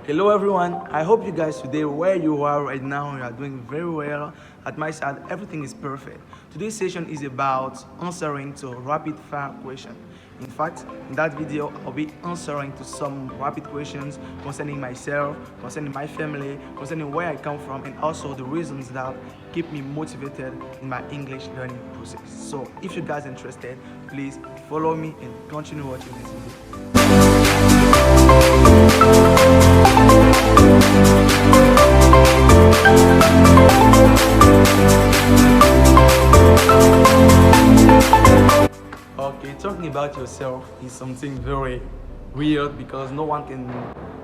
Hello everyone, I hope you guys today where you are right now you are doing very well. At my side everything is perfect. Today's session is about answering to rapid fire question. In fact, in that video I'll be answering to some rapid questions concerning myself, concerning my family, concerning where I come from, and also the reasons that keep me motivated in my English learning process. So if you guys are interested, please follow me and continue watching this video. Okay, talking about yourself is something very weird because no one can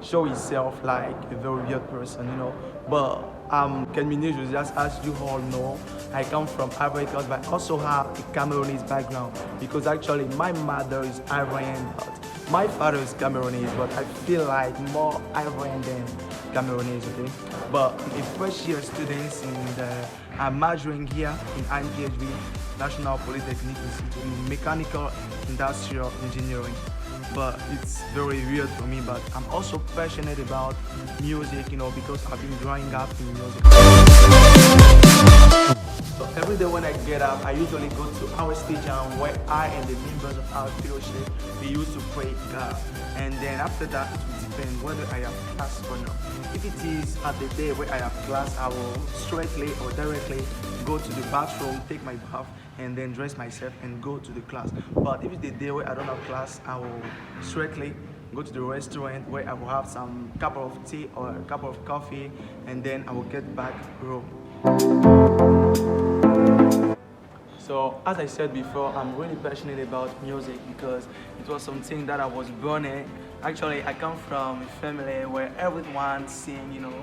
show himself like a very weird person, you know. But Roi Josias, as you all know, I come from Ivory Coast, but I also have a Cameroonese background because actually my mother is Ivorian, but my father is Cameroonese, but I feel like more Ivorian than Cameroonese, okay? But a first year students I'm majoring here in IPHB, National Polytechnic Institute in Mechanical Industrial Engineering. But it's very weird for me, but I'm also passionate about music, you know, because I've been growing up in music. So every day when I get up, I usually go to our stadium where I and the members of our fellowship, we used to pray God. And then after that, it will depend whether I have class or not. If it is at the day where I have class, I will straightly or directly go to the bathroom, take my bath, and then dress myself and go to the class. But if it's the day where I don't have class, I will straightly go to the restaurant where I will have some cup of tea or a cup of coffee, and then I will get back home. So as I said before, I'm really passionate about music because it was something that I was born in. Actually, I come from a family where everyone sing, you know,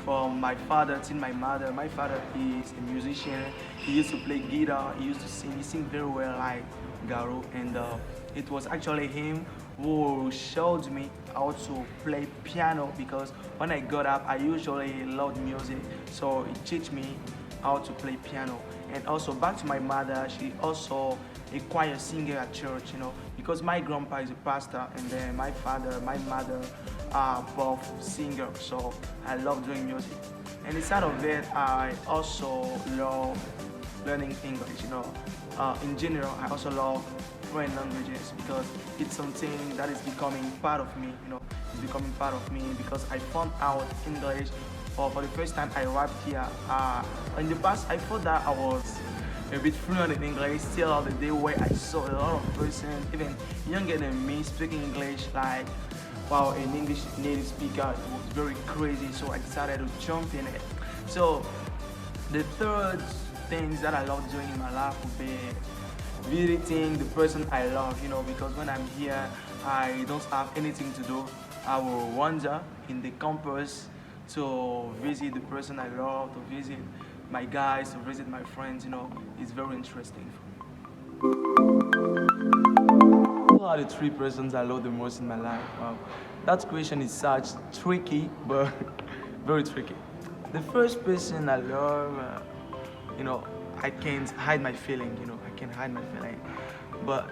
from my father till my mother. My father is a musician. He used to play guitar, he used to sing. He sings very well like Garo, and it was actually him who showed me how to play piano because when I got up, I usually loved music. So he taught me how to play piano. And also back to my mother, she also a choir singer at church, you know, because my grandpa is a pastor and then my father, my mother are both singers, so I love doing music. And inside of it, I also love learning English, you know. In general, I also love foreign languages because it's something that is becoming part of me, you know. It's becoming part of me because I found out English for the first time I arrived here. In the past, I thought that I was a bit fluent in English. Still on the day where I saw a lot of persons, even younger than me, speaking English like, wow, an English native speaker. It was very crazy, so I decided to jump in it. So the third things that I love doing in my life would be visiting the person I love, you know, because when I'm here, I don't have anything to do. I will wander in the campus to visit the person I love, to visit my guys, to visit my friends, you know. It's very interesting for me. Who are the three persons I love the most in my life? Wow, that question is such tricky, but very tricky. The first person I love, you know, I can't hide my feeling, you know, I can't hide my feeling. But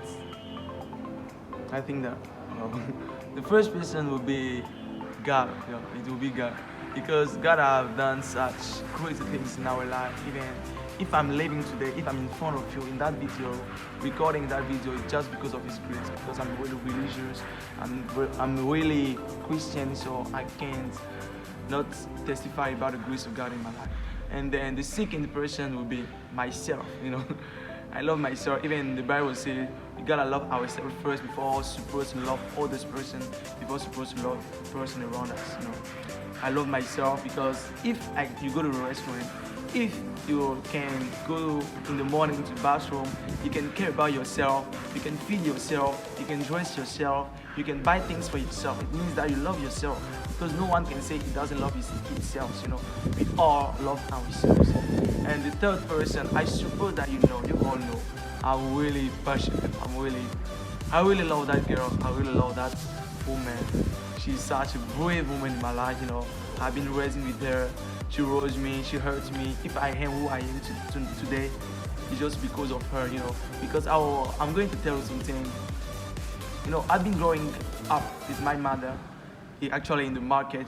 I think that the first person will be God, you know, it will be God. Because God have done such crazy things in our life. Even if I'm living today, if I'm in front of you in that video, recording that video, it's just because of His grace. Because I'm really religious, I'm really Christian, so I can't not testify about the grace of God in my life. And then the second person will be myself. You know, I love myself. Even the Bible says we gotta love ourselves first before supposed to love others person, before supposed to love the person around us. You know. I love myself because if you go to a restaurant, if you can go in the morning to the bathroom, you can care about yourself, you can feed yourself, you can dress yourself, you can buy things for yourself. It means that you love yourself because no one can say he doesn't love himself, you know. We all love ourselves. And the third person, I suppose that you all know, I'm really passionate. I really love that girl. I really love that woman. She's such a brave woman in my life, you know. I've been raising with her. She rose me, she hurt me. If I am who I am today, it's just because of her, you know. Because I'm going to tell you something. You know, I've been growing up with my mother actually in the market,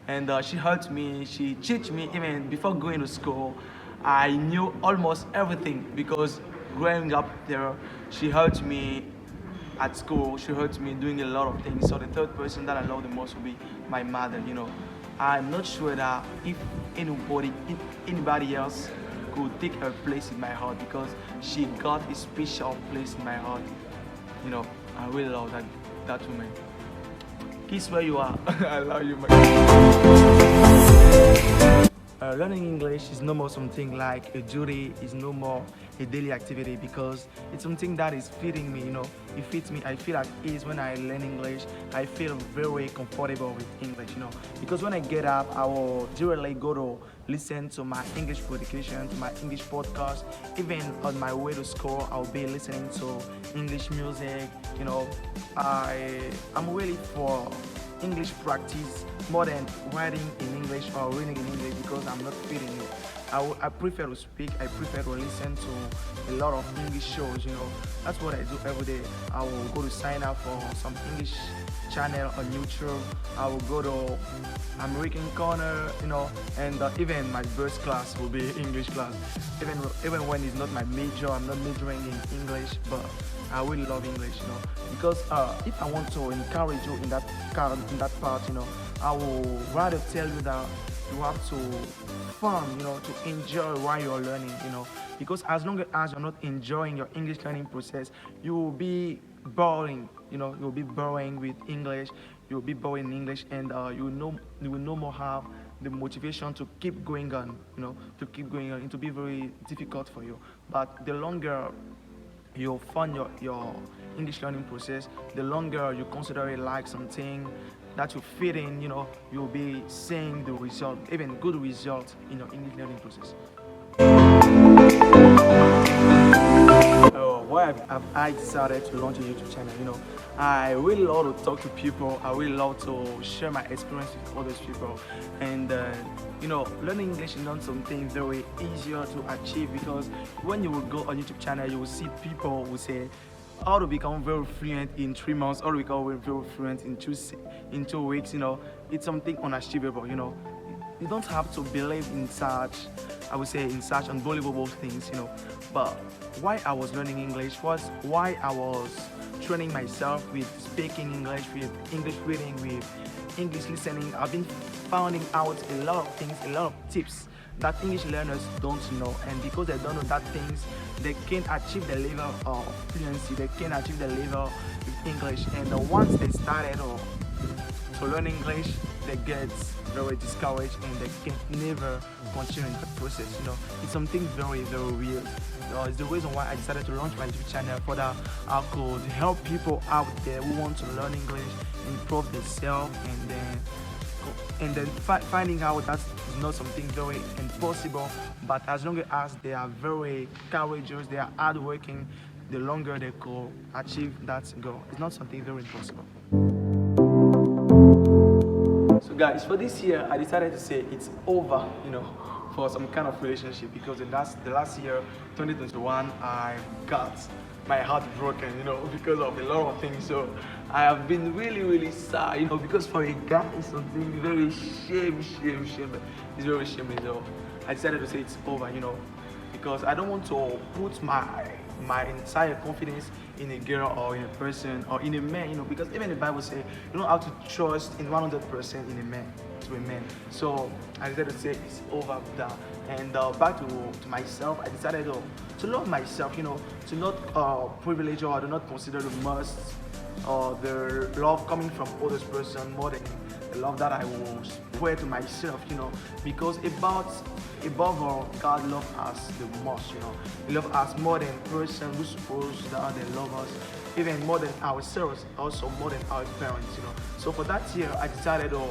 and she helped me, she teach me even before going to school. I knew almost everything because growing up there, she helped me at school, she helped me doing a lot of things. So the third person that I love the most will be my mother. I'm not sure that if anybody else could take her place in my heart because she got a special place in my heart. I really love that woman. Kiss where you are. I love you, my. Learning English is no more something like a duty, is no more a daily activity because it's something that is feeding me. It feeds me. I feel at ease when I learn English. I feel very comfortable with English. Because when I get up, I will directly go to listen to my English publication, to my English podcast. Even on my way to school, I'll be listening to English music. I'm really for English practice more than writing in English or reading in English because I'm not feeling it. I prefer to speak, I prefer to listen to a lot of English shows. That's what I do every day. I will go to sign up for some English channel on YouTube. I will go to American Corner, and even my first class will be English class. Even when it's not my major, I'm not majoring in English, but I really love English, because if I want to encourage you in that part, I will rather tell you that you have to fun, to enjoy while you're learning, because as long as you're not enjoying your English learning process, you will be boring, you'll be boring with English, you'll be boring in English, and you will no more have the motivation to keep going on, it will be very difficult for you. But the longer you fund your English learning process, the longer you consider it like something that you fit in, you'll be seeing the result, even good results in your English learning process. Why have I decided to launch a YouTube channel? I really love to talk to people. I really love to share my experience with other people. And learning English is not something very easier to achieve because when you will go on YouTube channel, you will see people who say how to become very fluent in 3 months, how to become very fluent in 2 weeks. It's something unachievable. You don't have to believe in such unbelievable things. But why I was learning English was why I was training myself with speaking English, with English reading, with English listening. I've been finding out a lot of things, a lot of tips that English learners don't know, and because they don't know that things, they can't achieve the level of fluency, they can't achieve the level of English, and once they started to learn English, they get very discouraged and they can never continue in that process. It's something very weird. It's the reason why I decided to launch my YouTube channel, for that I could help people out there who want to learn English, improve themselves, and then finding out that is not something very impossible, but as long as they are very courageous, they are hardworking, the longer they could achieve that goal. It's not something very impossible. So guys, for this year, I decided to say it's over, for some kind of relationship, because the last year, 2021, I got my heart broken, because of a lot of things. So I have been really sad, because for a guy, it's something very shame. It's very shameful. So I decided to say it's over, because I don't want to put my entire confidence in a girl or in a person or in a man, because even the Bible says you don't have to trust in 100% in a man, to a man. So I decided to say it's over that. And back to myself, I decided to love myself, to not privilege or do not consider the must or the love coming from others person more than the love that I will spread to myself, because above all, God loves us the most, He loves us more than person who suppose that they love us, even more than ourselves, also more than our parents, So for that year, I decided to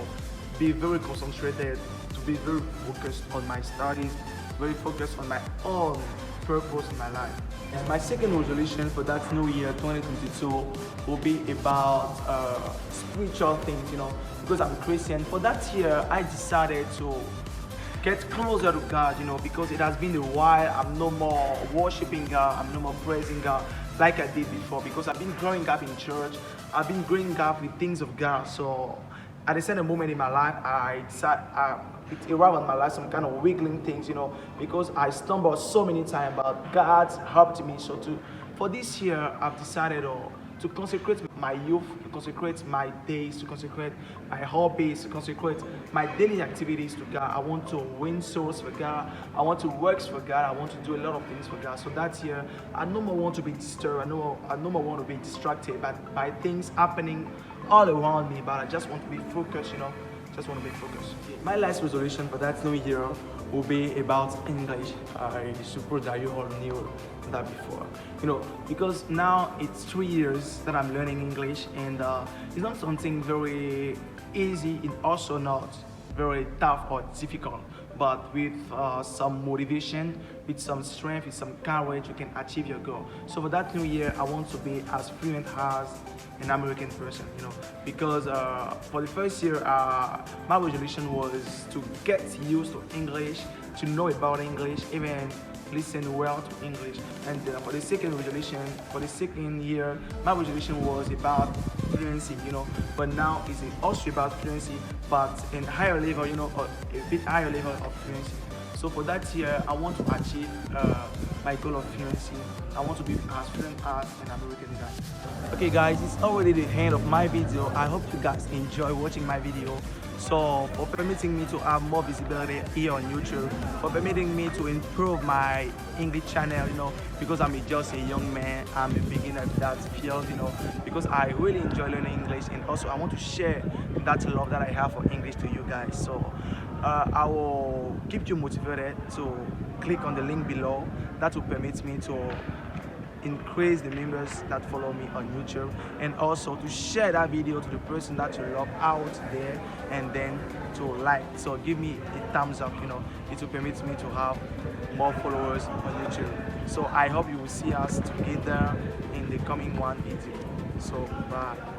be very concentrated, to be very focused on my studies, very focused on my own purpose in my life. And my second resolution for that new year, 2022, will be about spiritual things, because I'm a Christian. For that year, I decided to get closer to God, because it has been a while. I'm no more worshiping God, I'm no more praising God like I did before, because I've been growing up in church, I've been growing up with things of God. So at a certain moment in my life, it arrived on my life, some kind of wiggling things, because I stumbled so many times, but God helped me. So for this year, I've decided to consecrate my youth, to consecrate my days, to consecrate my hobbies, to consecrate my daily activities to God. I want to win souls for God. I want to work for God. I want to do a lot of things for God. So that year, I no more want to be disturbed. I no more want to be distracted by things happening all around me. But I just want to be focused. Just want to be focused. My last resolution for that new year will be about English. I suppose that you all knew that before. Because now it's 3 years that I'm learning English, and it's not something very easy. It's also not very tough or difficult. But with some motivation, with some strength, with some courage, you can achieve your goal. So for that new year, I want to be as fluent as an American person, because for the first year, my resolution was to get used to English, to know about English, even listen well to English. And for the second year, my resolution was about fluency, but now it's also about fluency, but in higher level, or a bit higher level of fluency. So for that year, I want to achieve my goal of fluency. I want to be as fluent as an American guy. Okay guys, it's already the end of my video. I hope you guys enjoy watching my video. So for permitting me to have more visibility here on YouTube, for permitting me to improve my English channel, because I'm just a young man, I'm a beginner in that field, because I really enjoy learning English, and also I want to share that love that I have for English to you guys. So I will keep you motivated to click on the link below. That will permit me to increase the members that follow me on YouTube, and also to share that video to the person that you love out there, and then to like. So give me a thumbs up, it will permit me to have more followers on YouTube. So I hope you will see us together in the coming one video. So bye.